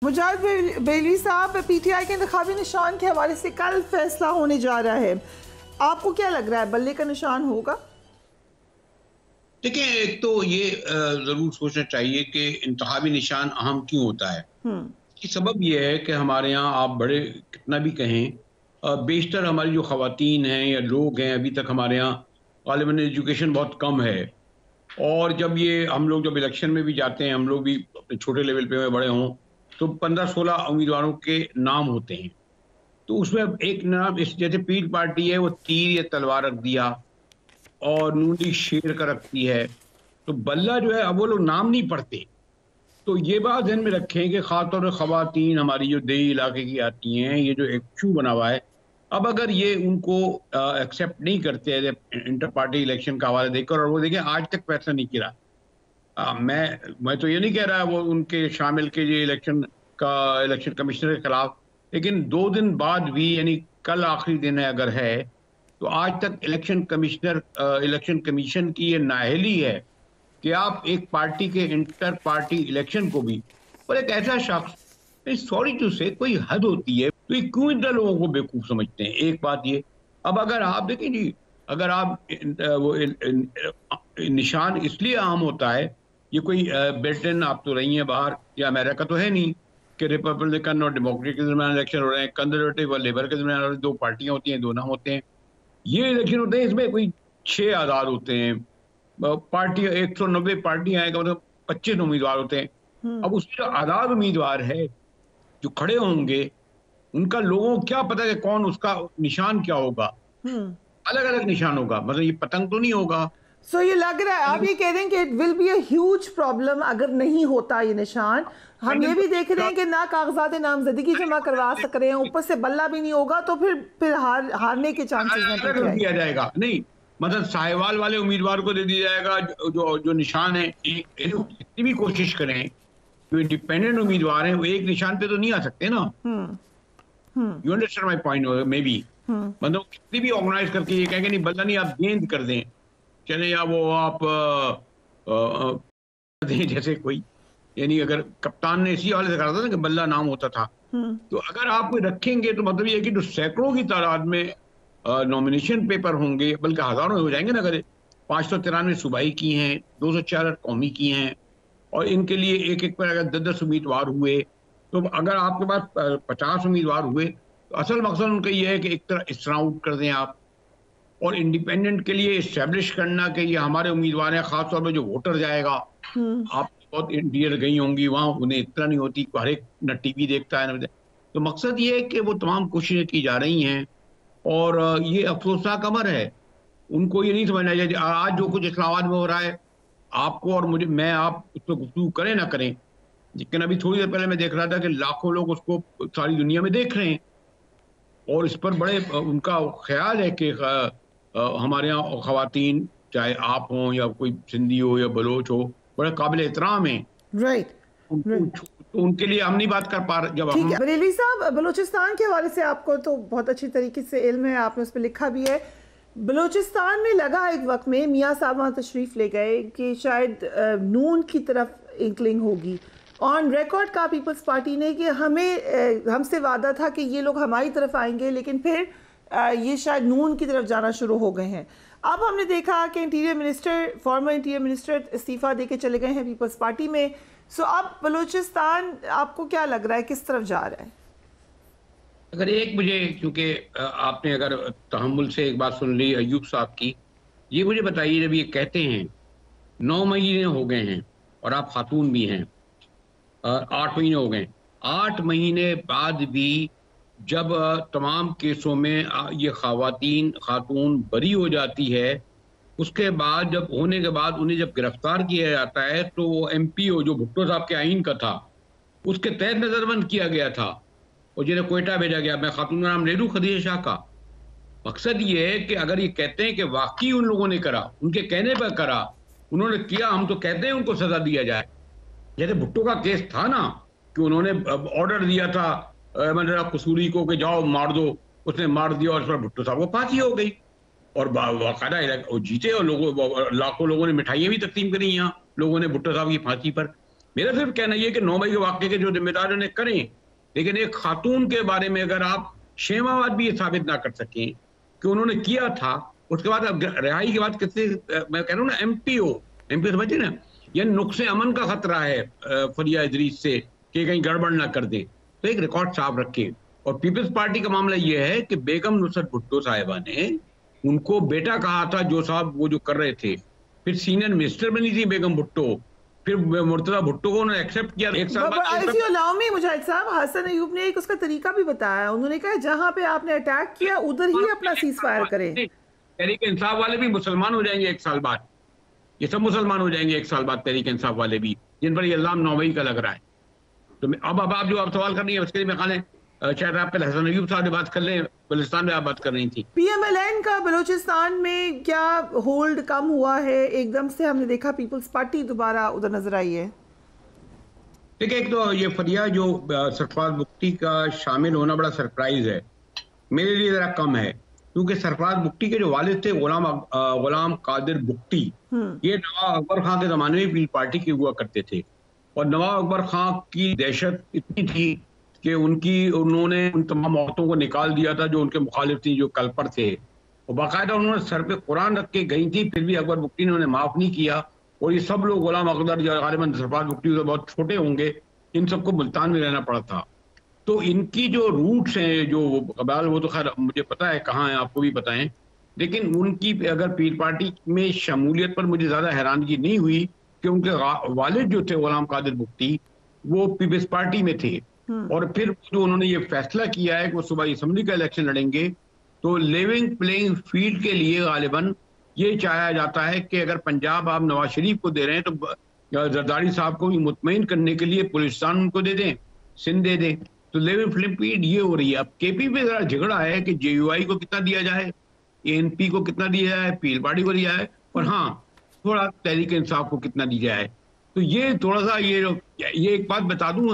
मुजाहिद बेली साहब, पीटीआई के इंतखाबी निशान के हवाले से कल फैसला होने जा रहा है, आपको क्या लग रहा है, बल्ले का निशान होगा? देखिए, एक तो ये जरूर सोचना चाहिए कि इंतखाबी निशान अहम क्यों होता है। इसकी सबब यह है कि हमारे यहाँ आप बड़े कितना भी कहें, बेशतर हमारी जो ख़वातीन हैं या लोग हैं, अभी तक हमारे यहाँ गालिबन एजुकेशन बहुत कम है। और जब ये हम लोग जब इलेक्शन में भी जाते हैं, हम लोग भी अपने छोटे लेवल पे बड़े हों, तो 15-16 उम्मीदवारों के नाम होते हैं। तो उसमें एक नाम, इस जैसे पीर पार्टी है वो तीर या तलवार रख दिया, और नून लीग शेर का रखती है, तो बल्ला जो है अब वो लोग नाम नहीं पढ़ते। तो ये बात ध्यान में रखें कि खासतौर पर खवातीन हमारी जो देही इलाके की आती हैं, ये जो एक इशू बना हुआ है, अब अगर ये उनको एक्सेप्ट नहीं करते हैं इंटर पार्टी इलेक्शन का हवाला देकर, और वो देखें आज तक फैसला नहीं किया। मैं तो ये नहीं कह रहा वो उनके शामिल के ये इलेक्शन कमिश्नर के खिलाफ, लेकिन 2 दिन बाद भी, यानी कल आखिरी दिन है अगर है, तो आज तक इलेक्शन कमीशन की ये नाअहली है कि आप एक पार्टी के इंटर पार्टी इलेक्शन को भी, और एक ऐसा शख्स, सॉरी टू से, कोई हद होती है, तो ये क्यों इतना लोगों को बेवकूफ समझते हैं? एक बात ये। अब अगर आप देखें जी, अगर आप निशान इसलिए आम होता है, ये कोई ब्रिटेन आप तो रही हैं बाहर, या अमेरिका तो है नहीं कि रिपब्लिकन और डेमोक्रेटिक के दरमियान इलेक्शन हो रहे हैं, कंजर्वेटिव और लेबर के दरमियान 2 पार्टियां होती हैं, 2 नाम होते हैं। ये इलेक्शन होते हैं, इसमें कोई 6 आज़ाद होते हैं, पार्टी 190 पार्टियां हैं, मतलब 25 उम्मीदवार होते हैं। अब उसमें जो आज़ाद उम्मीदवार है जो खड़े होंगे, उनका लोगों को क्या पता कि कौन, उसका निशान क्या होगा? अलग अलग निशान होगा, मतलब ये पतंग तो नहीं होगा। सो ये लग रहा है, आप ये कह रहे हैं कि it will be a huge problem अगर नहीं होता ये निशान। हम ये भी देख रहे हैं कि ना कागजात नामजदगी जमा करवा सक रहे हैं, ऊपर से बल्ला भी नहीं होगा, तो फिर हारने के चांसेस दिया जाएगा। नहीं, मतलब साहिवाल वाले उम्मीदवार को दे दिया जाएगा जो निशान है। कितनी भी कोशिश करें, जो इंडिपेंडेंट उम्मीदवार हैं वो एक निशान पे तो नहीं आ सकते ना। You understand my point? May be मतलब कितनी भी ऑर्गेनाइज करके ये कहेंगे नहीं, बल्ला नहीं, आप गेंद कर दें, चले, या वो आप दें जैसे कोई, यानी अगर कप्तान ने इसी वाले से कहा था ना कि बल्ला नाम होता था, तो अगर आप रखेंगे तो मतलब ये कि जो सैकड़ों की तादाद में नॉमिनेशन पेपर होंगे, बल्कि हजारों हो जाएंगे ना। अगर 593 सूबाई की हैं, 204 कौमी की हैं, और इनके लिए एक एक पर अगर 10-10 उम्मीदवार हुए, तो अगर आपके पास 50 उम्मीदवार हुए, तो असल मकसद उनका ये है कि एक तरह इस तरह आउट कर दें आप, और इंडिपेंडेंट के लिए इस्टेब्लिश करना कि ये हमारे उम्मीदवार हैं। खासतौर पर जो वोटर जाएगा, आप बहुत इंडियर गई होंगी वहां, उन्हें इतना नहीं होती, हर एक न टीवी देखता है न, तो मकसद ये है कि वो तमाम कोशिशें की जा रही हैं, और ये अफसोसनाक अमर है। उनको ये नहीं समझना चाहिए आज जो कुछ इस्लामाबाद में हो रहा है, आपको और मुझे, मैं आप उस पर गुफ्तगू करें ना करें, लेकिन अभी थोड़ी देर पहले मैं देख रहा था कि लाखों लोग उसको सारी दुनिया में देख रहे हैं, और इस पर बड़े उनका ख्याल है कि हमारे यहाँ खवातीन, चाहे आप हों या कोई सिंधी हो या बलोच हो, बड़े काबिल एहतराम हैं। राइट। तो उनके लिए हम नहीं बात कर पा रहे। जब ठीक है बरेली साहब, बलूचिस्तान के हवाले से आपको तो बहुत अच्छी तरीके से इल्म है, आपने उस पर लिखा भी है। बलूचिस्तान में लगा एक वक्त में, मियाँ साहब वहाँ तशरीफ़ ले गए कि शायद नून की तरफ इंकलिंग होगी। ऑन रिकॉर्ड कहा पीपल्स पार्टी ने कि हमसे वादा था कि ये लोग हमारी तरफ आएंगे, लेकिन फिर ये शायद नून की तरफ जाना शुरू हो गए हैं। अब हमने देखा कि फॉर्मर इंटीरियर मिनिस्टर इस्तीफ़ा दे के चले गए हैं पीपल्स पार्टी में। सो अब बलूचिस्तान आपको क्या लग रहा है, किस तरफ जा रहा है? अगर एक मुझे, क्योंकि आपने अगर तहम्मुल से एक बात सुन ली अयूब साहब की, ये मुझे बताइए, जब ये कहते हैं 9 महीने हो गए हैं और आप खातून भी हैं, 8 महीने हो गए, 8 महीने बाद भी जब तमाम केसों में ये खातून बरी हो जाती है, उसके बाद जब होने के बाद उन्हें जब गिरफ्तार किया जाता है, तो वो MPO जो भुट्टो साहब के आइन का था, उसके तहत नजरबंद किया गया था और जिन्हें कोयटा भेजा गया। मैं खातून का नाम ले लूं, खदीजा शाह का। मकसद ये है कि अगर ये कहते हैं कि वाकई उन लोगों ने करा, उनके कहने पर करा, उन्होंने किया, हम तो कहते हैं उनको सजा दिया जाए। जैसे भुट्टो का केस था ना, कि उन्होंने ऑर्डर दिया था मतलब कसूरी को कि जाओ मार दो, उसने मार दिया और उस पर भुट्टो साहब को फांसी हो गई, और बाकायदा जीते, और लाखों लोगों ने मिठाइयाँ भी तकसीम करी यहाँ लोगों ने भुट्टो साहब की फांसी पर। मेरा सिर्फ कहना ये कि 9 मई के वाक़े के जो जिम्मेदार उन्हें करें, लेकिन एक खातून के बारे में अगर आप 6 माह बाद भी ये साबित ना कर सकें कि उन्होंने किया था, उसके बाद अब रिहाई के बाद कितने, मैं कह रहा हूँ ना, एमपीओ समझिए ना, ये नुक्से अमन का खतरा है फरिया इदरीस से कि कहीं गड़बड़ ना कर दें, तो एक रिकॉर्ड साफ रखें। और पीपल्स पार्टी का मामला ये है कि बेगम नुसरत भुट्टो साहिबा ने उनको बेटा कहा था, जो साहब वो जो कर रहे थे, फिर सीनियर मिनिस्टर बनी थी बेगम भुट्टो, फिर मुर्तजा भुट्टो को उन्होंने एक्सेप्ट किया। एक साल बाद मुजाहिद साहब, हसन अयूब ने एक उसका तरीका भी बताया, उन्होंने कहा जहां पे आपने अटैक किया उधर ही अपना सीज फायर करें। तहरीक इंसाफ वाले भी मुसलमान हो जाएंगे 1 साल बाद, ये सब मुसलमान हो जाएंगे 1 साल बाद, तहरीक इंसाफ वाले भी, जिन पर ये इल्जाम 9 मई का लग रहा है। तो अब आप जो आप सवाल कर रही है उसके लिए मैं खाने शायद आप पहले हसन अयूब साहब से बात कर लें, बलूचिस्तान में आप बात कर रही थी। पीएमएलएन का बलूचिस्तान में क्या होल्ड कम हुआ है? एकदम से हमने देखा पीपल्स पार्टी दोबारा उधर नजर आई है। देखिए, एक तो ये फरिया जो सरफराज बुख्ती का शामिल होना बड़ा सरप्राइज है, मेरे लिए जरा कम है, क्योंकि सरफराज बुख्ती के जो वालिद थे गुलाम कादिर बुख्ती, ये नवाब अकबर खां के जमाने में पीपल्स पार्टी के हुआ करते थे। और नवाब अकबर खां की दहशत इतनी थी कि उन्होंने उन तमाम औरतों को निकाल दिया था जो उनके मुखालिफ थी, जो कलपर थे, और बाकायदा उन्होंने सर पे कुरान रख के गई थी, फिर भी अकबर बुख्ती ने उन्हें माफ नहीं किया। और ये सब लोग, गुलाम अकबर जो गालिबन सरफराज बुख्ती से बहुत छोटे होंगे, इन सबको मुल्तान में रहना पड़ा था। तो इनकी जो रूट्स हैं, जो कबाल, वो तो खैर मुझे पता है कहाँ है, आपको भी पता है, लेकिन उनकी अगर पीर पार्टी में शमूलियत पर मुझे ज्यादा हैरानगी नहीं हुई कि उनके वालिद जो थे गुलाम कादिर बुख्ती, वो पीपल्स पार्टी में थे। और फिर जो उन्होंने ये फैसला किया है कि वो सुबह असम्बली का इलेक्शन लड़ेंगे, तो लिविंग प्लेइंग फील्ड के लिए गालिबन ये चाहा जाता है कि अगर पंजाब आप नवाज शरीफ को दे रहे हैं तो जरदारी साहब को भी मुतमईन करने के लिए बलूचिस्तान उनको दे दें, सिंध दे दें। तो लिविंग प्लेइंग फील्ड ये हो रही है। अब केपी पे जरा झगड़ा है कि जेयूआई को कितना दिया जाए, एएनपी को कितना दिया जाए, पीपल्स पार्टी को दिया है, और हाँ थोड़ा तहरीक इंसाफ को कितना दिया जाए। तो ये थोड़ा सा ये एक बात बता दूं,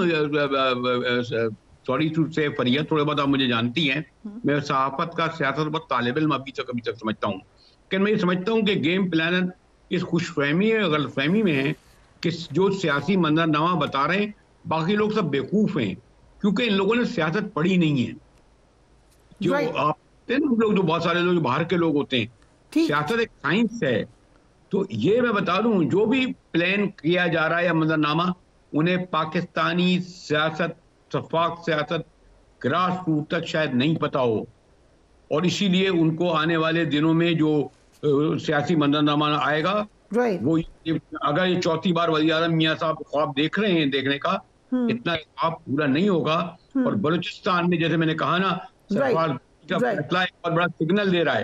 सॉरी टू से फरिया, थोड़े बहुत आप मुझे जानती हैं, मैं सहाफत का, सियासत बहुत तालिब इल्म अभी तक समझता हूँ, लेकिन मैं ये समझता हूँ कि गेम प्लानर इस खुशफहमी है, गलतफहमी में है कि जो सियासी मंजरनामा बता रहे हैं बाकी लोग सब बेवकूफ हैं, क्योंकि इन लोगों ने सियासत पढ़ी नहीं है। जो आप लोग, जो बहुत सारे लोग, जो बाहर के लोग होते हैं, सियासत एक साइंस है। तो ये मैं बता दूं, जो भी प्लान किया जा रहा है या मंजरनामा, उन्हें पाकिस्तानी सियासत, शफाक सियासत, ग्रास रूट तक शायद नहीं पता हो, और इसीलिए उनको आने वाले दिनों में जो सियासी मंजरनामा आएगा, वो अगर ये चौथी बार वज़ीर-ए-आज़म मियां साहब ख्वाब देख रहे हैं, देखने का इतना ख्वाब पूरा नहीं होगा। और बलूचिस्तान में, जैसे मैंने कहा ना, सरकार का फैसला एक बहुत बड़ा सिग्नल दे रहा है